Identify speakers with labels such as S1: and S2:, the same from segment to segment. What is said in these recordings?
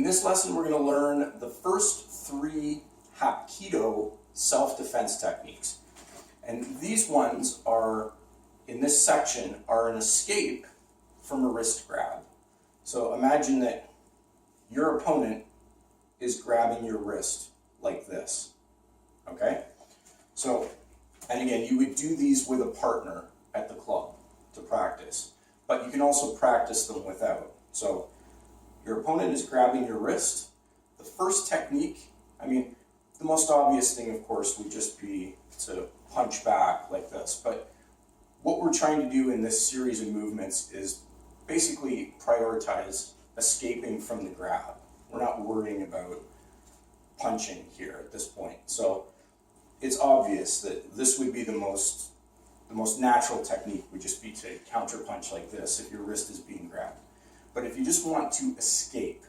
S1: In this lesson, we're going to learn the first 3 Hapki-Do self-defense techniques. And these ones are, in this section, are an escape from a wrist grab. So imagine that your opponent is grabbing your wrist like this, okay? So, and again, you would do these with a partner at the club to practice, but you can also practice them without. So, your opponent is grabbing your wrist. The first technique, the most obvious thing, of course, would just be to punch back like this. But what we're trying to do in this series of movements is basically prioritize escaping from the grab. We're not worrying about punching here at this point. So it's obvious that this would be the most natural technique would just be to counter punch like this if your wrist is being grabbed. But if you just want to escape,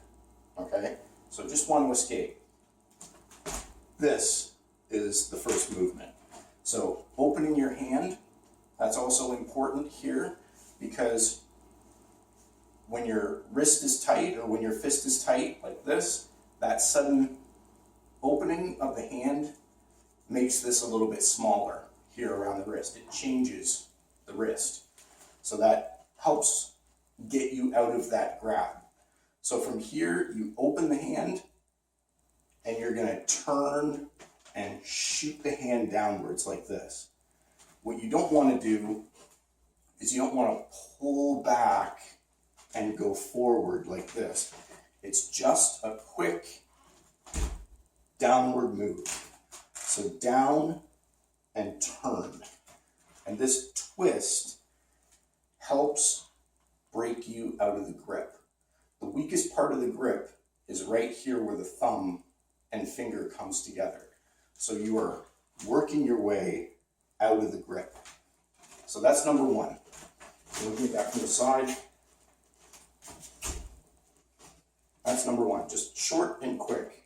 S1: okay, so just want to escape, this is the first movement. So opening your hand, that's also important here, because when your wrist is tight or when your fist is tight like this, that sudden opening of the hand makes this a little bit smaller here around the wrist. It changes the wrist. So that helps get you out of that grab. So from here, you open the hand and you're going to turn and shoot the hand downwards like this. What you don't want to do is you don't want to pull back and go forward like this. It's just a quick downward move. So down and turn. And this twist helps break you out of the grip. The weakest part of the grip is right here where the thumb and finger comes together. So you are working your way out of the grip. So that's number 1. Looking back from the side. That's number 1, just short and quick.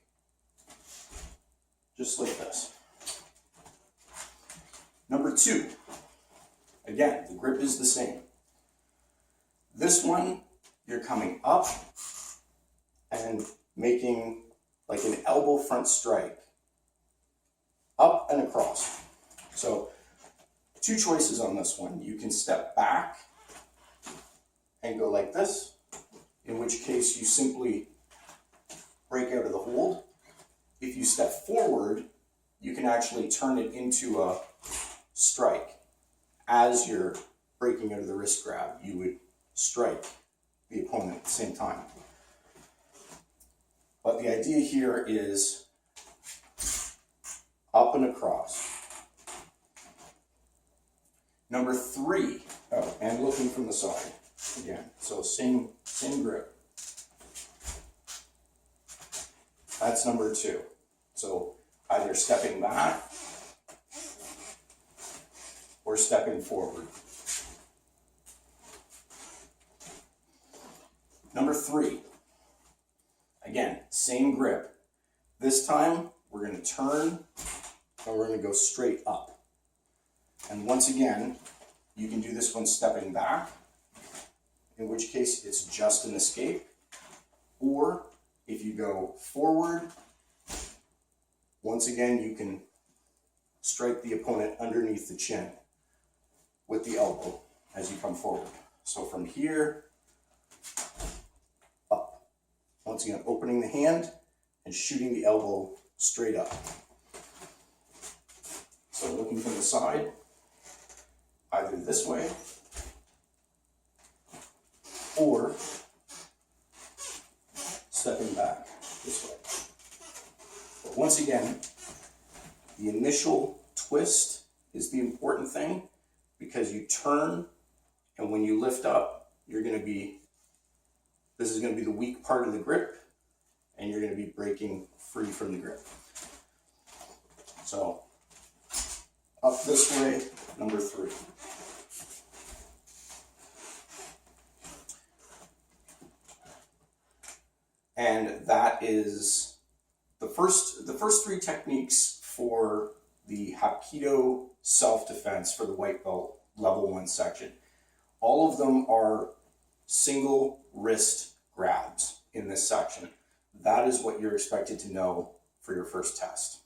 S1: Just like this. Number 2, again, the grip is the same. This one, you're coming up and making like an elbow front strike. Up and across. So, 2 choices on this one. You can step back and go like this, in which case you simply break out of the hold. If you step forward, you can actually turn it into a strike. As you're breaking out of the wrist grab, you would strike the opponent at the same time. But the idea here is up and across. Number 3, and looking from the side again. So same grip. That's number 2. So either stepping back or stepping forward. Number 3, again, same grip. This time, we're going to turn and we're going to go straight up. And once again, you can do this one stepping back, in which case it's just an escape. Or if you go forward, once again, you can strike the opponent underneath the chin with the elbow as you come forward. So from here, up. Once again, opening the hand and shooting the elbow straight up. So looking from the side, either this way or stepping back this way. But once again, the initial twist is the important thing, because you turn, and when you lift up, this is going to be the weak part of the grip, and you're going to be breaking free from the grip. So, up this way, number 3. And that is the first 3 techniques for the Hapki-Do self-defense for the white belt level 1 section. All of them are single wrist grabs in this section. that is what you're expected to know for your first test.